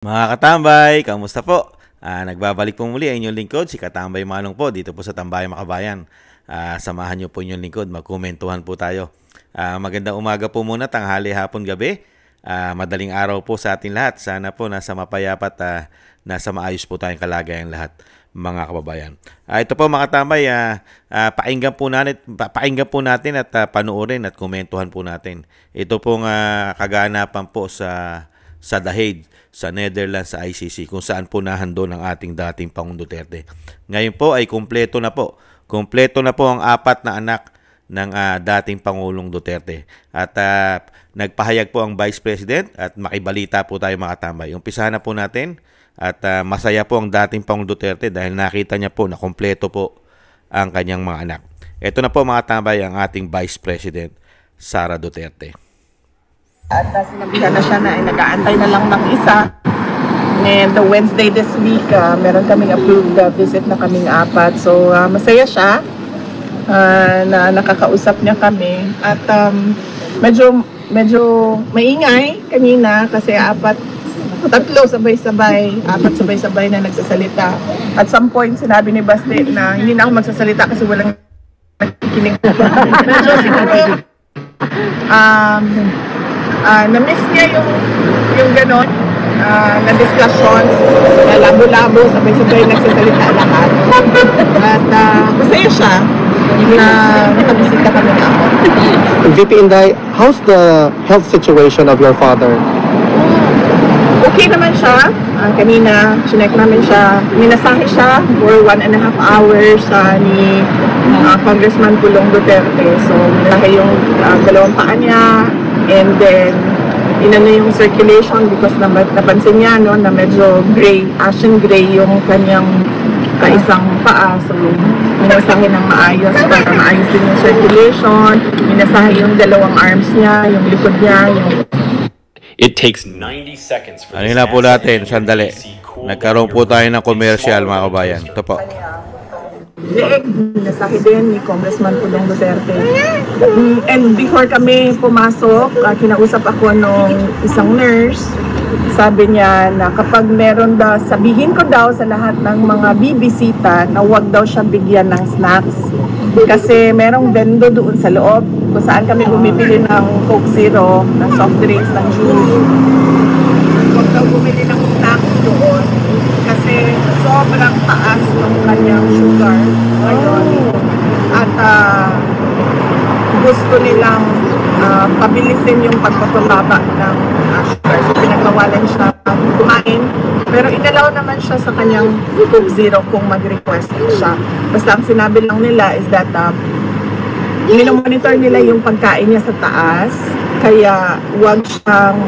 Mga katambay, kamusta po? Nagbabalik po muli ang inyong lingkod, si Katambay Manong po, dito po sa Tambayang Makabayan. Samahan niyo po inyong lingkod, magkomentuhan po tayo. Magandang umaga po muna, tanghali, hapon, gabi. Madaling araw po sa ating lahat. Sana po nasa mapayapa at nasa maayos po tayong kalagayan lahat, mga kababayan. Ito po mga katambay, pakinggan po natin at panuorin at komentuhan po natin. Ito pong kaganapan po sa The Hague, sa Netherlands, sa ICC, kung saan po nahandon ang ating dating Pangulong Duterte. Ngayon po ay kumpleto na po. Kumpleto na po ang 4 na anak ng dating Pangulong Duterte. At nagpahayag po ang Vice President at makibalita po tayo mga katambay. Umpisahan na po natin at masaya po ang dating Pangulong Duterte dahil nakita niya po na kumpleto po ang kanyang mga anak. Ito na po mga katambay ang ating Vice President, Sara Duterte. At sinabihan na siya na nag-aantay na lang ng isa. And the Wednesday this week, meron kaming approved visit na kaming 4. So masaya siya na nakakausap niya kami. At medyo maingay kanina kasi 3 sabay-sabay, 4 sabay-sabay na nagsasalita. At some point sinabi ni Basti na hindi na ako magsasalita kasi walang nakikinig. Medyo siguro na-miss niya yung ganon na discussions, na labo-labo, sabay-sabay nagsasalita lahat. At masaya siya na nakabisita kami na ako. VP Inday, how's the health situation of your father? Okay naman siya. Kanina, sinek namin siya. Minasahe siya for 1.5 hours ni Congressman Pulong Duterte. So, malahi yung 2 paa niya. And then, inano yung circulation because napansin niya no, na medyo gray, ashen gray yung kanyang kaisang paa. So, minasahe ng maayos para maayos din yung circulation. Minasahe yung 2 arms niya, yung likod niya, yung... It takes 90 seconds for Ano na po natin, sandali. Nagkaroon po tayo ng commercial mga kabayan. Ito po. Leeg, nasahi din ni Congressman Pulong Duterte. And before kami pumasok, kinausap ako nung isang nurse. Sabi niya na kapag meron daw, sabihin ko daw sa lahat ng mga bibisita na huwag daw siya bigyan ng snacks. Kasi merong vendo doon sa loob kung saan kami bumibili ng Coke Zero, ng soft drinks, ng juice. Huwag daw bumili ng snacks doon kasi sobrang taas ng kanyang sugar ngayon. At gusto nilang pabilisin yung pagpapababa ng sugar. So pinagbawalan siya kumain. Pero inalaw naman siya sa kanyang Coke Zero kung mag-request siya. Basta ang sinabi lang nila is that minomonitor nila yung pagkain niya sa taas. Kaya huwag siyang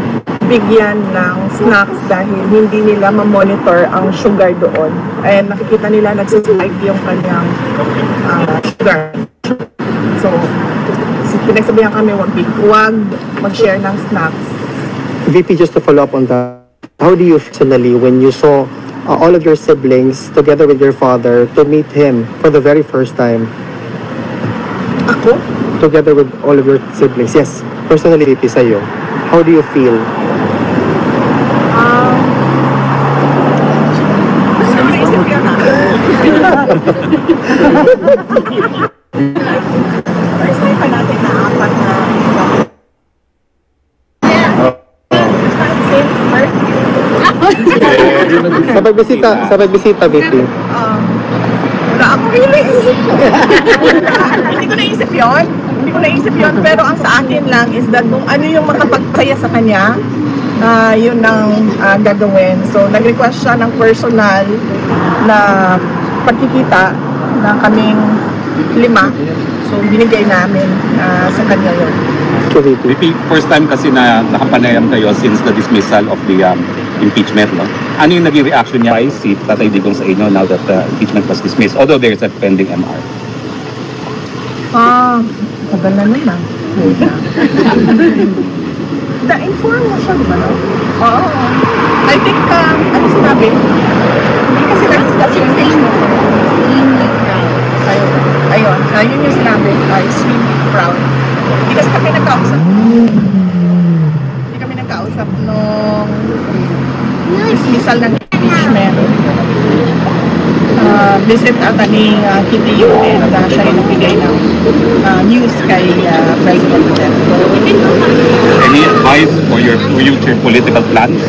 bigyan ng snacks dahil hindi nila ma-monitor ang sugar doon. And nakikita nila nagsispike yung kanyang sugar. So, pinagsabihan kami huwag mag-share ng snacks. VP, just to follow up on that, how do you personally when you saw all of your siblings together with your father to meet him for the very first time? Ako? Together with all of your siblings, yes. Personally, VP, sa'yo, how do you feel? Naisip yun First time pa natin na 4 na Sa pagbisita, VP. Wala ako naisip. Hindi ko naisip yun. Pero ang sa akin lang is that kung ano yung makapagpasaya sa kanya, yun ang gagawin. So, nag-request siya ng personal na pagkikita na kaming 5. So, binigay namin sa kanya yun. VP, first time kasi na nakapanayam kayo since the dismissal of the impeachment, no? Ano yung naging reaction niya ay si Tatay Digong sa inyo now that the impeachment was dismissed, although there is a pending MR? Tagal na naman. Na-inform mo siya, diba? Oo. I think, ano sinabi? Hindi kasi nag-discuss yung station. Ayun, yun yung sinabi. Extremely proud. Hindi kasi kami nagkausap. Hindi kami nagkausap nung dismissal ng impeachment, visit ata ni Kitty and siya yung nagbigay ng news kay President Duterte. Any advice for your future political plans?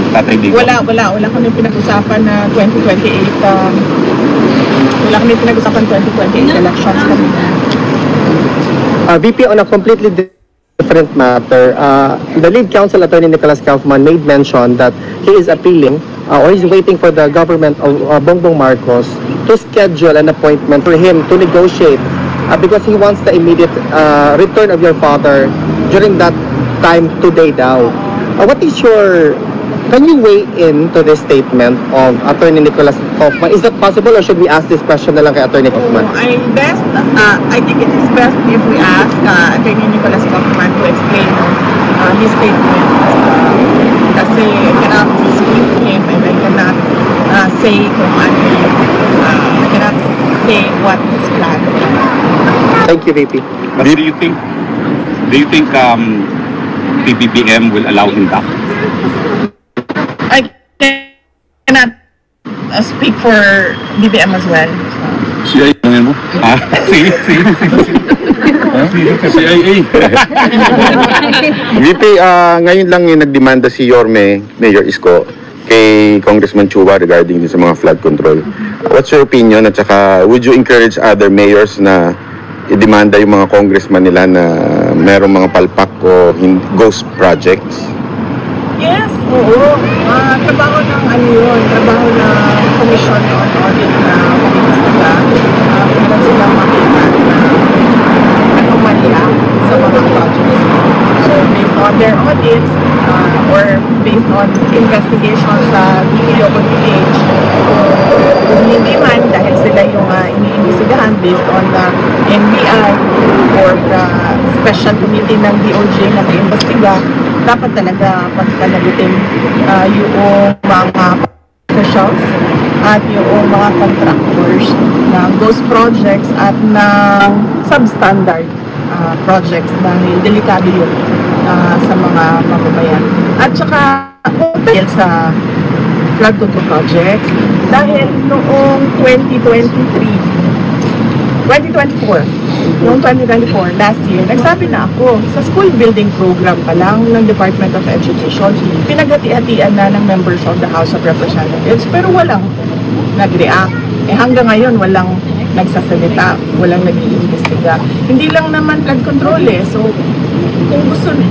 Tatay Digong? Wala kami pinag-usapan na 2028, wala kami pinag-usapan 2028 elections kami. VP, on a completely different matter, the lead counsel attorney Nicholas Kaufman made mention that he is appealing or he's waiting for the government of Bongbong Marcos to schedule an appointment for him to negotiate because he wants the immediate return of your father during that time today daw. What is your... Can you weigh in to this statement of Attorney Nicholas Kaufman? Is that possible or should we ask this question na lang kay Attorney Kaufman? I think it is best if we ask Attorney Nicholas Kaufman to explain his statement. Kasi I cannot speak to him and I cannot say kung ano, I cannot say what his plans are. Thank you, VP. But do you think PBBM will allow him back? I cannot speak for BBM as well. CIA mo? CIA. VP, ngayon lang yung nagdemanda si Yorme, Mayor Isko, kay Congressman Chua regarding din sa mga flood control. What's your opinion at saka would you encourage other mayors na i-demanda yung mga congressman nila na merong mga palpak o ghost projects? Yes, oo. Trabaho ng trabaho ng Commission on Audit na pag-iistiga. Meron silang makita na anomalya sa mga projects. So, based on their audits or based on investigation sa DPWH, kung hindi man dahil sila yung iniimbestigahan based on the NBI or the special committee ng DOJ na mag-imbestiga, dapat talaga pagkalagutin yung mga officials at yung mga contractors ng those projects at ng substandard projects dahil delikado yun sa mga mamamayan. At saka dahil sa flood control projects dahil noong 2024, last year, nagsabi na ako, sa school building program pa lang ng Department of Education, pinaghati-hatian na ng members of the House of Representatives, pero walang nag-react. Hanggang ngayon, walang nagsasalita, walang nag-iimbestiga. Hindi lang naman flood control so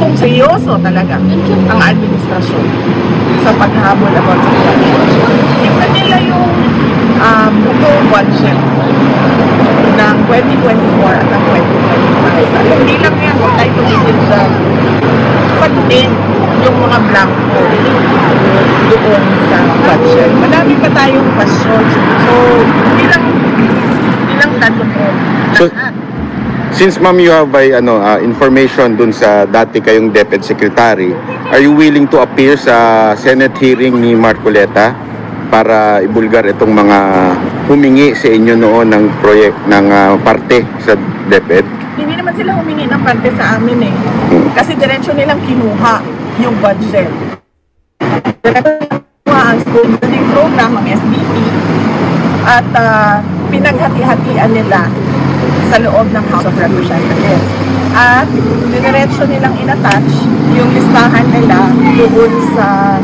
kung seryoso talaga ang administrasyon sa paghabol about sa flood control, tingnan nila yung buong budget ng 2024 at ng 2025. Hindi lang yan, huwag tayo tumitin dyan. Sagutin yung mga blanco doon sa budget. Madami pa tayong questions. So, hindi lang flood control. Since ma'am you have information dun sa dati kayong DepEd Secretary, are you willing to appear sa Senate hearing ni Marcoleta para ibulgar itong mga humingi sa inyo noon ng parte sa DepEd? Hindi naman sila humingi ng parte sa amin kasi diretso nilang kinuha yung budget. Diretso ang school building program, ang SBP, at pinaghati-hatian nila sa loob ng House of Representatives. At diretso nilang inattach yung listahan nila doon sa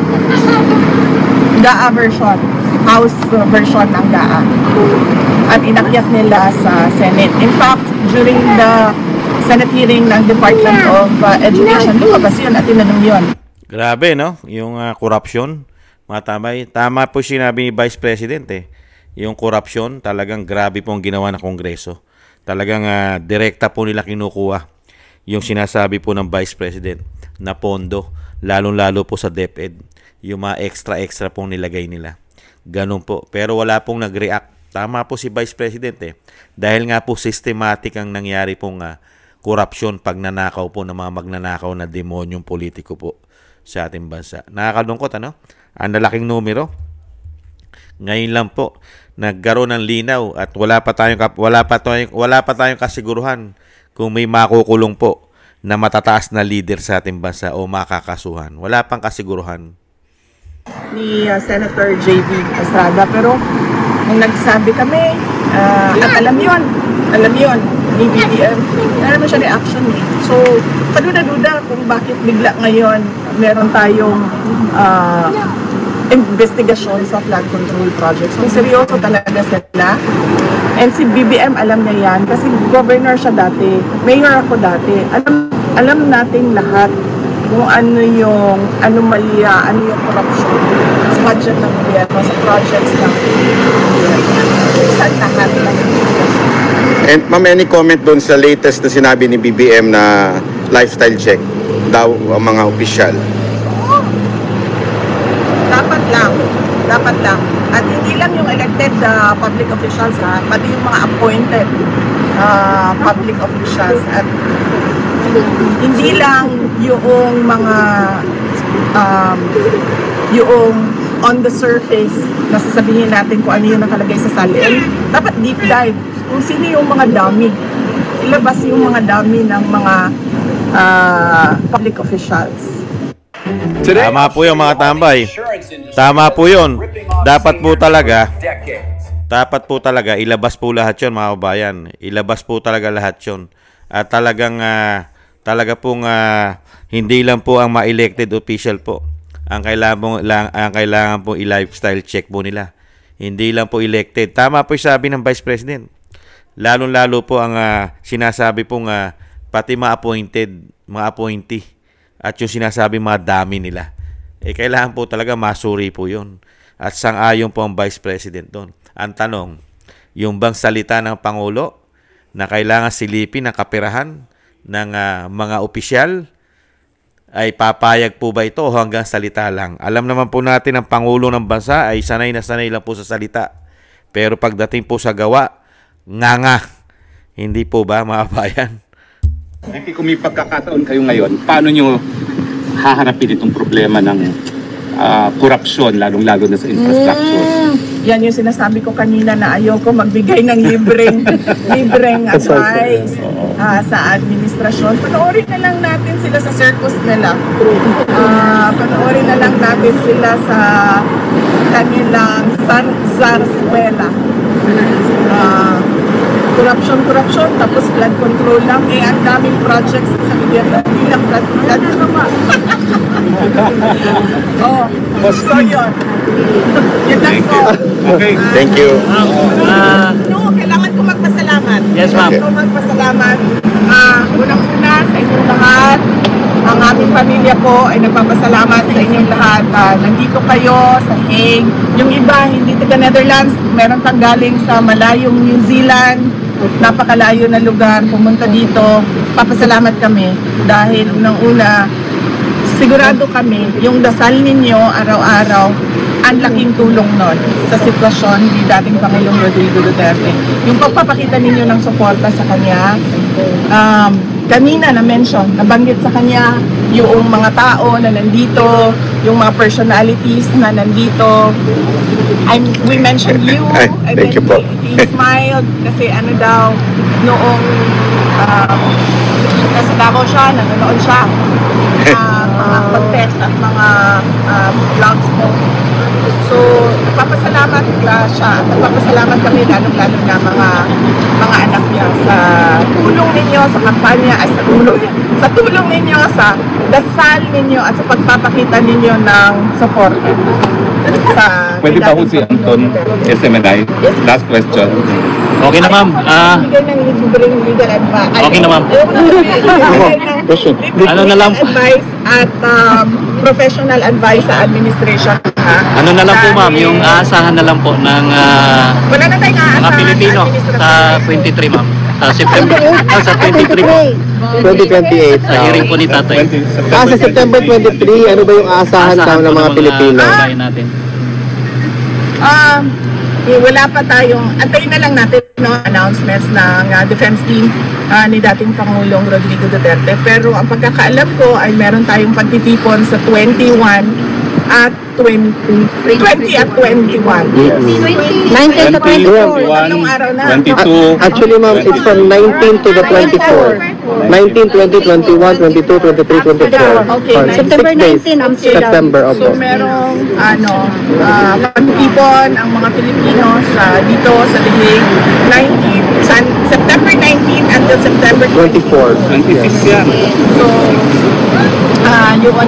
GAA version, House version ng GAA. At inakyat nila sa Senate. In fact, during the Senate hearing ng Department of Education, lumabas yun at tinanong yun. Grabe, no? Yung corruption, mga tamay. Tama po sinabi ni Vice President Yung corruption, talagang grabe pong ginawa ng Kongreso. Talagang direkta po nila kinukuha yung sinasabi po ng Vice President na pondo, lalong-lalo po sa DepEd, yung mga extra pong nilagay nila. Ganun po. Pero wala pong nag-react. Tama po si Vice President dahil nga po systematic ang nangyari pong korupsyon, pagnanakaw po ng mga magnanakaw na demonyong politiko po sa ating bansa. Nakakalungkot, ano? Ang lalaking numero. Ngayon lang po nagkaroon ng linaw at wala pa tayong kasiguruhan kung may makukulong po na matataas na leader sa ating bansa o makakasuhan. Wala pang kasiguruhan. ni Senator J.B. Estrada. Pero nung nagsabi kami, at alam yon ni BBM, wala naman siya reaction eh. So, paduda-duda kung bakit bigla ngayon meron tayong investigasyon sa flood control projects. Kung seryoso talaga sila. And si BBM alam niya yan kasi governor siya dati, mayor ako dati. Alam natin lahat kung ano yung anomalya, ano yung corruption sa budget ng gobyerno, sa projects ng saan lahat ng And ma'am, any comment doon sa latest na sinabi ni BBM na lifestyle check daw ang mga opisyal? Dapat lang. At hindi lang yung elected public officials ha, pati yung mga appointed public officials. At hindi lang yung mga yung on the surface na sasabihin natin kung ano yung nakalagay sa salin. Dapat deep dive kung sino yung mga dummy. Ilabas yung mga dummy ng mga public officials. Tama po yung mga tambay. Tama po yun. Dapat po talaga ilabas po lahat yun, mga kabayan. Ilabas po talaga lahat yun. At talaga pong hindi lang po ang ma-elected official po. Ang kailangan po i-lifestyle check po nila. Hindi lang po elected. Tama po yung sabi ng Vice President. Lalo po ang sinasabi pong pati mga appointee at yung sinasabi mga dami nila. Kailangan po talaga masuri po yun. At sang-ayon po ang Vice President doon. Ang tanong, yung bang salita ng Pangulo na kailangan silipin ang kaperahan ng mga opisyal, ay papayag po ba ito o hanggang salita lang? Alam naman po natin ang Pangulo ng bansa ay sanay na sanay lang po sa salita. Pero pagdating po sa gawa, nga. Hindi po ba, mga bayan? Kung may pagkakataon kayo ngayon, paano nyo haharapin itong problema ng korupsyon, lalong-lalo na sa infrastructure? Yan yung sinasabi ko kanina na ayoko magbigay ng libreng advice sa administrasyon. Panoorin na lang natin sila sa circus nila. Panoorin na lang natin sila sa kanilang zarswela. Corruption, tapos flood control lang. Ang daming projects sa gobyerno. Hindi lang flood control. So yun. Yun lang po. Okay. Thank you. Kailangan ko magpasalamat. Yes, ma'am. Kailangan ko magpasalamat. Unang-una sa inyong lahat. Ang aming pamilya po ay nagpapasalamat sa inyong lahat. Nandito kayo sa Hague. Yung iba, hindi taga Netherlands. Meron pang galing sa malayong New Zealand. Napakalayo na lugar. Pumunta dito. Papasalamat kami. Dahil unang-una, sigurado kami, yung dasal ninyo araw-araw, ang laking tulong nun sa sitwasyon ni dating Pangulong Rodrigo Duterte. Yung pagpapakita ninyo ng suporta sa kanya, kanina na-mention, nabanggit sa kanya yung mga tao na nandito, yung mga personalities na nandito. We mentioned you. Thank you po. He smiled kasi ano daw, noong nasa Davao siya, nanonood siya. Mga content at mga vlogs mo. So, nagpapasalamat siya at nagpapasalamat kami lalong-lalo na mga anak niya sa tulong ninyo sa kampanya ay sa tulong ninyo sa dasal ninyo at sa pagpapakita ninyo ng support sa Pwede pa ho si Anton, SMNI. Last question. Okay na, ma'am. Bigyan ng libreng legal advice. Okay na, ma'am. Ano na lang po? Advice at professional advice sa administration. Ano na lang po, ma'am, yung aasahan na lang po ng Wala na tayong aasahan mga Pilipino sa 23, ma'am. Sa September, sa 23 po. 2028. Sa hearing po ni Tatay. Sa September 23, ano ba yung aasahan daw ng mga Pilipino? Kabayan natin. Wala pa tayong, antayin na lang natin announcements ng defense team ni dating Pangulong Rodrigo Duterte. Pero ang pagkakaalam ko ay meron tayong pagtitipon sa 21 at 20 at 21. 19 to 24. Tatlong araw na. 22. Actually, ma'am, it's from 19 to the 24. 19, 20, 21, 22, 23, 24. Okay, September 6 days. 19, Amsterdam. September, So opo. merong pagtipon ang mga Pilipino dito sa The Hague 19, September 19 until September 24. 26 yan. So yun yung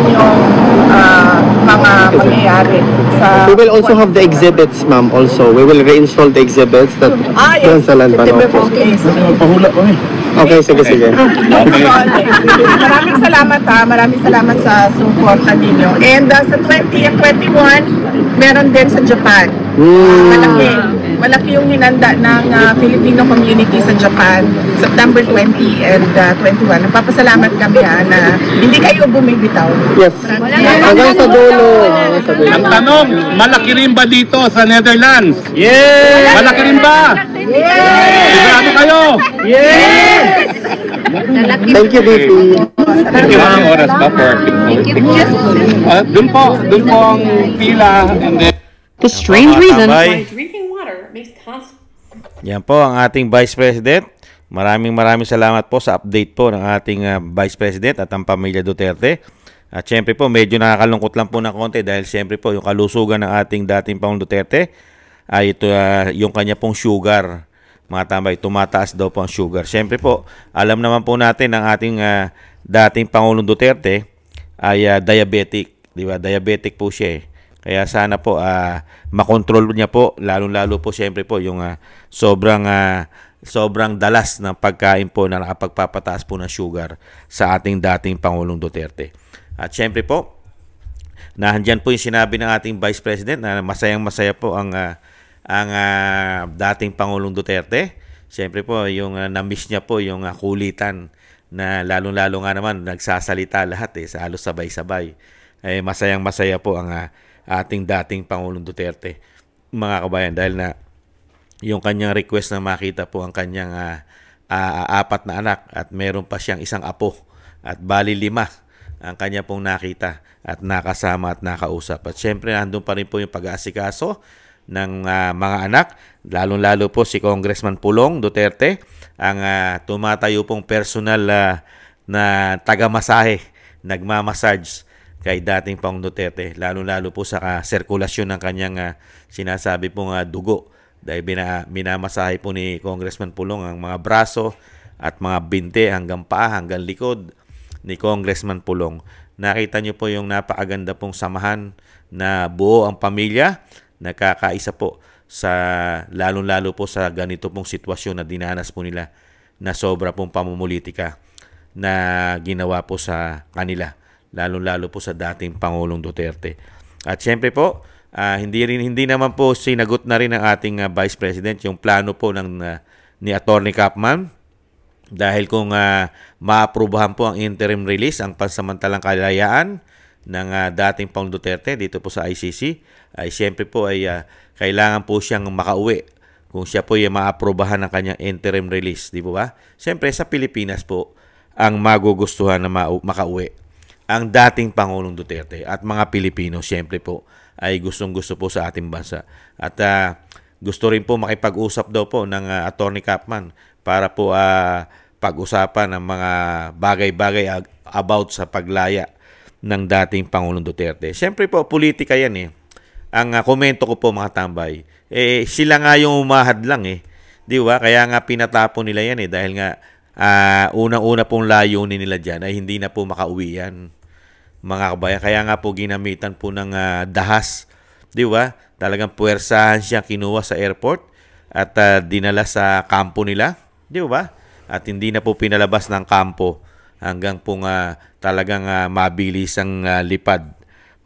mga mangyayari sa We will also have the exhibits, ma'am, also. We will reinstall the exhibits that doon yes, sa Lanban. September Opo. 15. Pahula kami. Okay, sige, sige. Maraming salamat maraming salamat sa suporta ninyo. And sa 20 and 21, meron din sa Japan. Malaki yung hinanda ng Filipino community sa Japan, September 20 and 21. Nagpapasalamat kami na hindi kayo bumibitaw. Yes. Hanggang sa dulo. Hanggang sa dulo. Ang tanong, malaki rin ba dito sa Netherlands? Yes! Malaki rin ba? Yes! Sigurado kayo? Thank you, DP. Thank you. Ang oras ba for Doon po ang pila and then The strange reason Tambay. why drinking water makes constant. Yan po ang ating Vice President. Maraming salamat po sa update po ng ating Vice President at ang pamilya Duterte. At syempre po, medyo nakakalungkot lang po ng konti dahil syempre po yung kalusugan ng ating dating Pangulong Duterte ay ito, yung kanya pong sugar. Mga tambay, tumataas daw po ang sugar. Syempre po, alam naman po natin ang ating dating Pangulong Duterte ay diabetic. Di ba? Diabetic po siya eh. Kaya sana po makontrol niya po, lalo-lalo po syempre po yung sobrang dalas ng pagkain po na nakapagpapataas po ng sugar sa ating dating Pangulong Duterte. At syempre po, nandiyan po yung sinabi ng ating Vice President na masayang-masaya po ang dating Pangulong Duterte. Syempre po, yung na-miss niya po yung kulitan na lalo-lalo nga naman nagsasalita lahat sa halos sabay-sabay. Masayang-masaya po ang ating dating Pangulong Duterte, mga kabayan, dahil na yung kanyang request na makita po ang kanyang 4 na anak at meron pa siyang 1 apo at bali 5 ang kanya pong nakita at nakasama at nakausap. At syempre nandun pa rin po yung pag-aasikaso ng mga anak, lalong-lalo po si Congressman Pulong Duterte, ang tumatayo pong personal na taga-masahe, nagmamassage kay dating Pangulong Duterte, lalo-lalo po sa sirkulasyon ng kanyang sinasabi pong dugo dahil minamasahe po ni Congressman Pulong ang mga braso at mga binte hanggang paa, hanggang likod ni Congressman Pulong. Nakita niyo po yung napakaganda pong samahan na buo ang pamilya, nakakaisa po sa lalo-lalo po sa ganito pong sitwasyon na dinanas po nila na sobra pong pamumulitika na ginawa po sa kanila, lalo-lalo po sa dating Pangulong Duterte. At syempre po, hindi naman po sinagot na rin ng ating Vice President yung plano po ni Atty. Kapman, dahil kung maaprubahan po ang interim release, ang pansamantalang kalayaan ng dating Pangulong Duterte dito po sa ICC, ay syempre po ay kailangan po siyang makauwi kung siya po ay maaprubahan ng kanyang interim release, di po ba? Syempre sa Pilipinas po ang magugustuhan na makauwi ang dating Pangulong Duterte at mga Pilipino, syempre po ay gustong-gusto po sa ating bansa. At gusto rin po makipag-usap daw po ng Atty. Kapman para po pag-usapan ng mga bagay-bagay about sa paglaya ng dating Pangulong Duterte. Syempre po, politika yan eh. Ang komento ko po mga tambay, sila nga yung umahad lang eh. Di ba? Kaya nga pinatapon nila yan eh dahil nga unang-una pong layunin nila dyan ay hindi na po makauwi yan, mga kabayan. Kaya nga po ginamitan po ng dahas, di ba? Talagang puwersahan siya kinuha sa airport at dinala sa kampo nila, di ba? At hindi na po pinalabas ng kampo hanggang pong talagang mabilis ang lipad,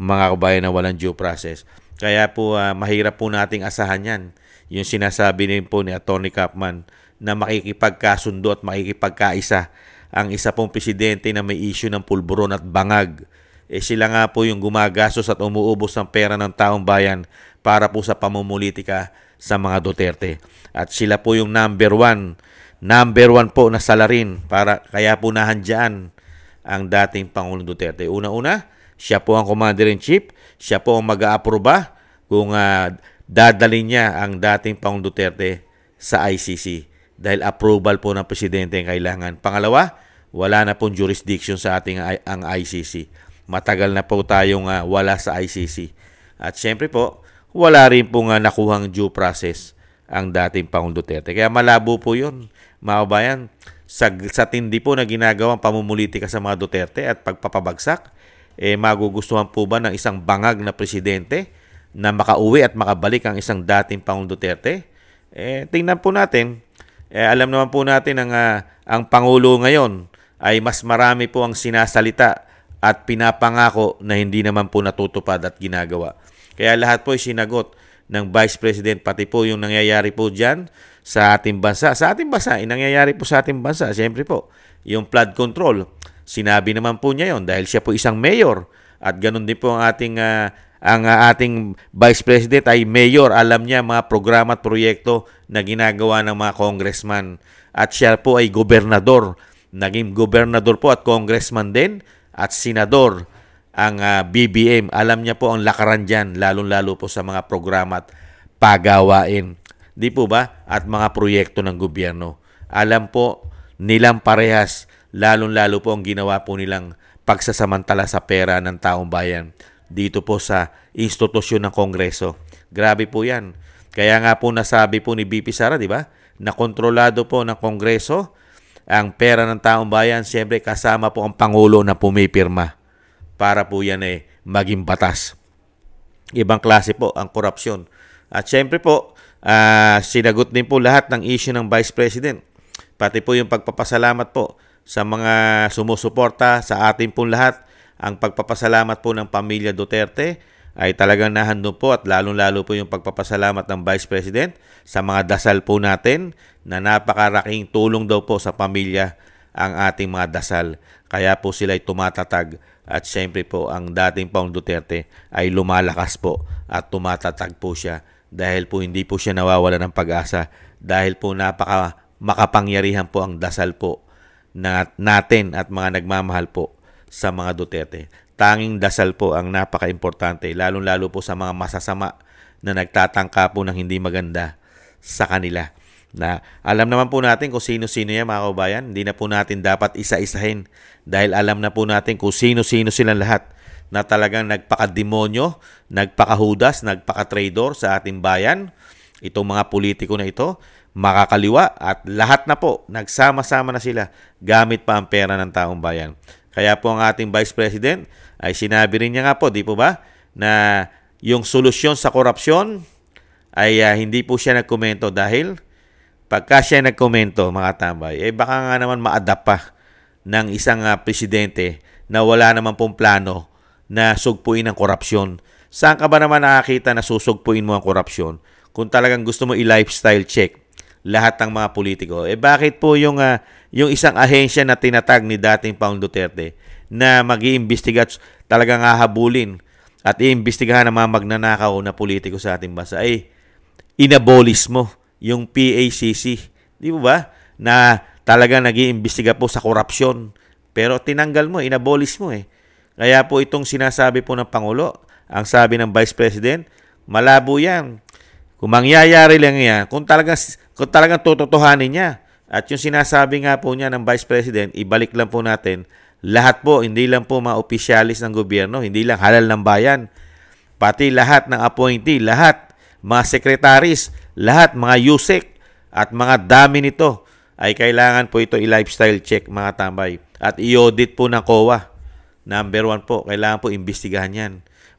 mga kabayan, na walang due process. Kaya po mahirap po nating asahan yan. Yung sinasabi din po ni Atty. Kapman na makikipagkasundo at makikipagkaisa ang isa pong presidente na may issue ng pulburon at bangag. Sila nga po yung gumagastos at umuubos ng pera ng taong bayan para po sa pamumulitika sa mga Duterte. At sila po yung number one po na salarin para kaya po nahandyan ang dating Pangulong Duterte. Una-una, siya po ang Commander-in-Chief, siya po ang mag-aaproba kung dadalhin niya ang dating Pangulong Duterte sa ICC. Dahil approval po ng Presidente ang kailangan. Pangalawa, wala na pong jurisdiction sa ating ang ICC. Matagal na po tayong wala sa ICC. At syempre po, wala rin pong nakuhang due process ang dating Pangulong Duterte. Kaya malabo po yun, mga kabayan. Sa tindi po na ginagawang pamumulitika sa mga Duterte at pagpapabagsak, magugustuhan po ba ng isang bangag na presidente na makauwi at makabalik ang isang dating Pangulong Duterte? Tingnan po natin. Alam naman po natin ang Pangulo ngayon ay mas marami po ang sinasalita at pinapangako na hindi naman po natutupad at ginagawa. Kaya lahat po ay sinagot ng Vice President, pati po yung nangyayari po dyan sa ating bansa. Sa ating bansa, nangyayari po sa ating bansa. Siyempre po, yung flood control, sinabi naman po niya yon dahil siya po isang mayor. At ganun din po ang ating Vice President ay mayor. Alam niya mga programa at proyekto na ginagawa ng mga congressman. At siya po ay gobernador. Naging gobernador po at congressman din at senador ang BBM. Alam niya po ang lakaran dyan, lalong-lalo po sa mga programa at pagawain. Di po ba? At mga proyekto ng gobyerno. Alam po nilang parehas, lalong-lalo po ang ginawa po nilang pagsasamantala sa pera ng taong bayan dito po sa institusyon ng Kongreso. Grabe po yan. Kaya nga po nasabi po ni BP Sara, di ba? Na kontrolado po ng Kongreso ang pera ng taong bayan. Siyempre kasama po ang Pangulo na pumipirma para po yan maging batas. Ibang klase po ang korupsyon. At siyempre po, sinagot din po lahat ng issue ng Vice President. Pati po yung pagpapasalamat po sa mga sumusuporta sa atin po lahat. Ang pagpapasalamat po ng pamilya Duterte ay talagang nahandun po at lalong-lalo po yung pagpapasalamat ng Vice President sa mga dasal po natin na napakaraking tulong daw po sa pamilya ang ating mga dasal. Kaya po sila ay tumatatag at siyempre po ang dating Pangulong Duterte ay lumalakas po at tumatatag po siya dahil po hindi po siya nawawala ng pag-asa dahil po makapangyarihan po ang dasal po natin at mga nagmamahal po sa mga Duterte. Tanging dasal po ang napaka-importante, lalong-lalo po sa mga masasama na nagtatangka po ng hindi maganda sa kanila. Na alam naman po natin kung sino-sino yan, mga kabayan. Hindi na po natin dapat isa-isahin dahil alam na po natin kung sino-sino silang lahat na talagang nagpaka-demonyo, nagpaka-hudas, nagpaka-traidor sa ating bayan. Itong mga politiko na ito, makakaliwa at lahat na po, nagsama-sama na sila gamit pa ang pera ng taong bayan. Kaya po ang ating Vice President ay sinabi rin niya nga po, di po ba, na yung solusyon sa korupsyon ay hindi po siya nagkomento dahil pagka siya nagkomento, mga tambay, baka nga naman ma-adapt pa ng isang presidente na wala naman pong plano na sugpuin ang korupsyon. Saan ka ba naman nakakita na susugpuin mo ang korupsyon? Kung talagang gusto mo i-lifestyle check lahat ng mga politiko, bakit po yung isang ahensya na tinatag ni dating Pangulong Duterte na mag-iimbestiga at talagang hahabulin at iimbestigahan ng mga magnanakaw na politiko sa ating bansa ay inabolis mo yung PACC, di ba? Na talagang nag-iimbestiga po sa korupsyon pero tinanggal mo, inabolis mo Kaya po itong sinasabi po ng Pangulo, ang sabi ng Vice President, malabo yan. Kung mangyayari lang yan, kung talagang tututuhanin niya. At yung sinasabi nga po niya ng Vice President, ibalik lang po natin, lahat po, hindi lang po mga opisyalis ng gobyerno, hindi lang halal ng bayan, pati lahat ng appointee, lahat, mga sekretaris, lahat, mga yusek, at mga dami nito, ay kailangan po ito i-lifestyle check, mga tambay. At i-audit po ng COA. Number 1 po, kailangan po imbestigahan yan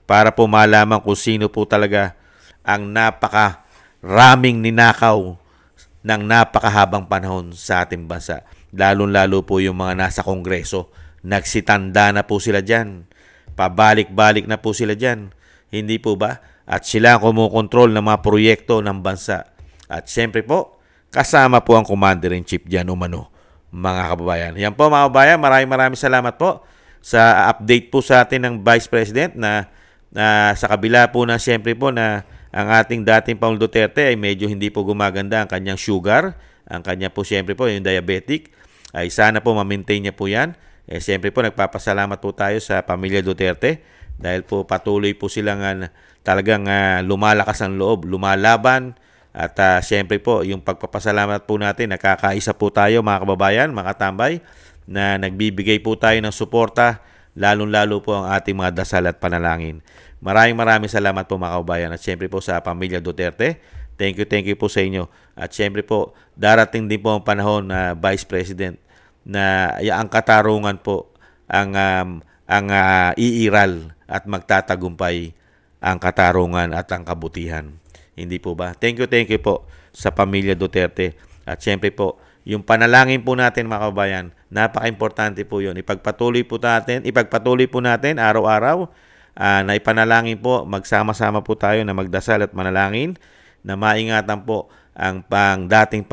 para po malaman kung sino po talaga ang napakaraming ninakaw ng napakahabang panahon sa ating bansa. Lalo-lalo po yung mga nasa Kongreso. Nagsitanda na po sila dyan. Pabalik-balik na po sila dyan. Hindi po ba? At sila ang kumukontrol ng mga proyekto ng bansa. At siyempre po, kasama po ang Commander-in-Chief dyan umano, mga kababayan. Yan po mga kababayan, maraming salamat po sa update po sa atin ng Vice President na sa kabila po na siyempre po na ang ating dating Pangulong Duterte ay medyo hindi po gumaganda ang kanyang sugar, ang kanya po siyempre po yung diabetic, ay sana po ma-maintain niya po yan. Siyempre po nagpapasalamat po tayo sa pamilya Duterte dahil po patuloy po silang talagang lumalakas ang loob, lumalaban. At siyempre po, yung pagpapasalamat po natin, nakakaisa po tayo mga kababayan, mga tambay, na nagbibigay po tayo ng suporta, lalong-lalo po ang ating mga dasal at panalangin. Maraming salamat po mga kababayan. At siyempre po sa pamilya Duterte, thank you po sa inyo. At siyempre po, darating din po ang panahon na Vice President na ang katarungan po ang iiral at magtatagumpay ang katarungan at ang kabutihan. Hindi po ba? Thank you po sa pamilya Duterte. At siyempre po, yung panalangin po natin mga kababayan, napaka-importante po yun. Ipagpatuloy po natin araw-araw na ipanalangin po, magsama-sama po tayo na magdasal at manalangin na maingatan po ang dating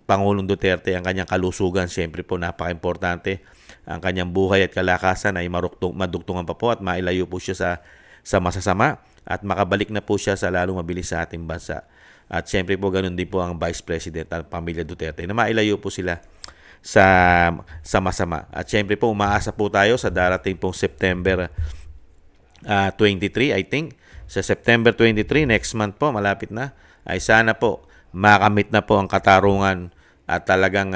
Pangulong Duterte, ang kanyang kalusugan. Siyempre po, napaka-importante. Ang kanyang buhay at kalakasan ay madugtungan pa po at mailayo po siya sa masasama at makabalik na po siya sa lalong mabilis sa ating bansa. At siyempre po, ganun din po ang Vice President at pamilya Duterte na mailayo po sila sa masama. At siyempre po, umaasa po tayo sa darating pong September 23, I think. Sa September 23, next month po, malapit na, ay sana po makamit na po ang katarungan at talagang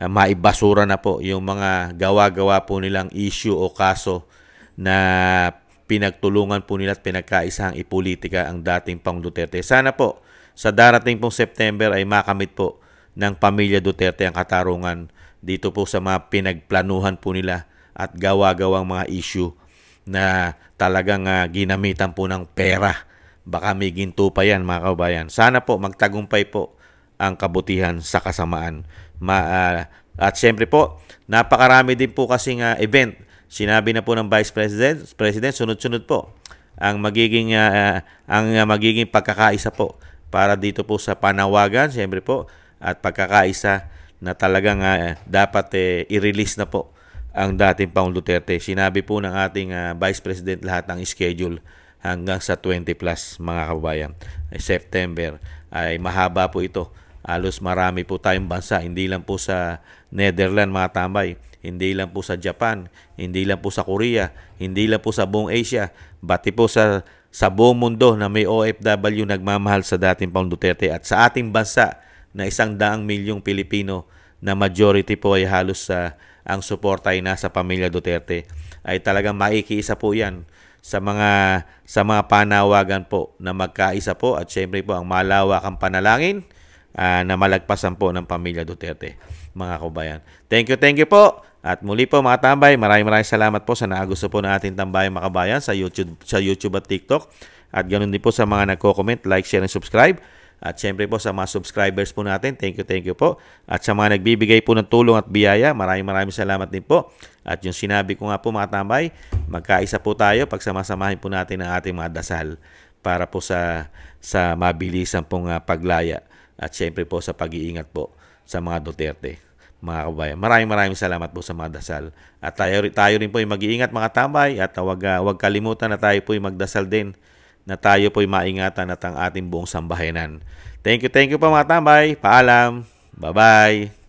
maibasura na po yung mga gawa-gawa po nilang issue o kaso na pinagtulungan po nila at pinagkaisang ipolitika ang dating Pangulong Duterte. Sana po sa darating pong September ay makamit po ng pamilya Duterte ang katarungan dito po sa mga pinagplanuhan po nila at gawa-gawang mga issue na talagang ginamitan po ng pera. Baka may ginto pa yan mga kababayan. Sana po magtagumpay po ang kabutihan sa kasamaan. At siyempre po, napakarami din po kasing event. Sinabi na po ng Vice President, sunod-sunod po ang magiging pagkakaisa po para dito po sa panawagan, siyempre po, at pagkakaisa na talagang dapat i-release na po ang dating Pangulong Duterte. Sinabi po ng ating Vice President lahat ng schedule hanggang sa 20 plus mga kababayan. September ay mahaba po ito. Halos marami po tayong bansa, hindi lang po sa Netherlands mga tambay, hindi lang po sa Japan, hindi lang po sa Korea, hindi lang po sa buong Asia, bati po sa buong mundo na may OFW nagmamahal sa dating Pangulong Duterte at sa ating bansa na 100 milyong Pilipino na majority po ay halos ang suporta ay nasa pamilya Duterte ay talagang maikiisa po yan sa mga panawagan po na magkaisa po at syempre po ang malawakang panalangin na malagpasan po ng pamilya Duterte mga kabayan. Thank you po. At muli po mga tambay, maraming salamat po sa naagusto po ng ating tambayan mga kabayan sa YouTube at TikTok. At ganoon din po sa mga nagko-comment, like, share, and subscribe. At syempre po sa mga subscribers po natin, thank you po. At sa mga nagbibigay po ng tulong at biyaya, maraming salamat din po. At yung sinabi ko nga po mga tambay, magkaisa po tayo, pagsamasamahin po natin ang ating mga dasal para po sa mabilisan pong paglaya. At syempre po sa pag-iingat po sa mga Duterte. Mga kabayan, maraming salamat po sa mga dasal. At tayo rin po ay mag-iingat mga tambay at wag kalimutan na tayo po ay magdasal din na tayo po ay maingatan at ang ating buong sambahayanan. Thank you po mga tambay. Paalam. Bye-bye.